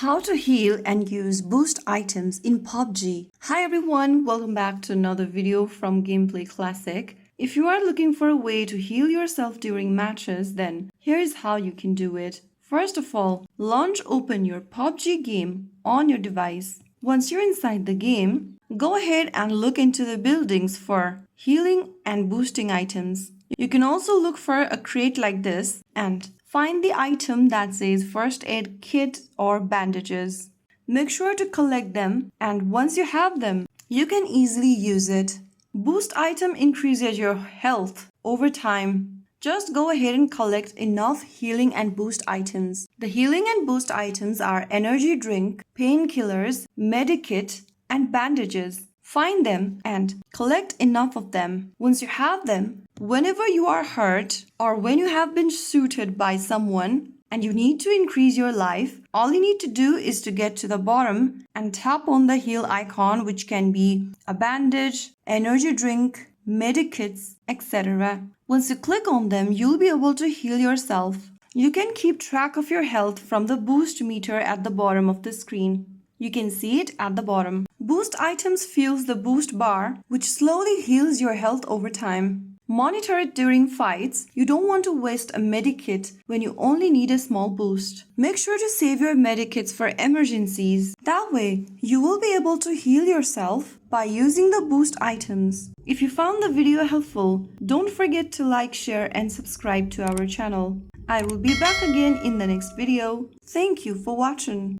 How to heal and use boost items in PUBG. Hi everyone, welcome back to another video from Gameplay Classic. If you are looking for a way to heal yourself during matches, then here's how you can do it. First of all, launch open your PUBG game on your device. Once you're inside the game, go ahead and look into the buildings for healing and boosting items. You can also look for a crate like this and find the item that says first aid kit or bandages. Make sure to collect them, and once you have them, you can easily use it. Boost item increases your health over time. Just go ahead and collect enough healing and boost items. The healing and boost items are energy drink, painkillers, medkit, and bandages. Find them and collect enough of them. Once you have them, whenever you are hurt or when you have been shooted by someone and you need to increase your life, all you need to do is to get to the bottom and tap on the heal icon, which can be a bandage, energy drink, medikits, etc. Once you click on them, you'll be able to heal yourself. You can keep track of your health from the boost meter at the bottom of the screen. You can see it at the bottom. Boost items fuels the boost bar, which slowly heals your health over time. Monitor it during fights. You don't want to waste a medikit when you only need a small boost. Make sure to save your medikits for emergencies. That way, you will be able to heal yourself by using the boost items. If you found the video helpful, don't forget to like, share, and subscribe to our channel. I will be back again in the next video. Thank you for watching.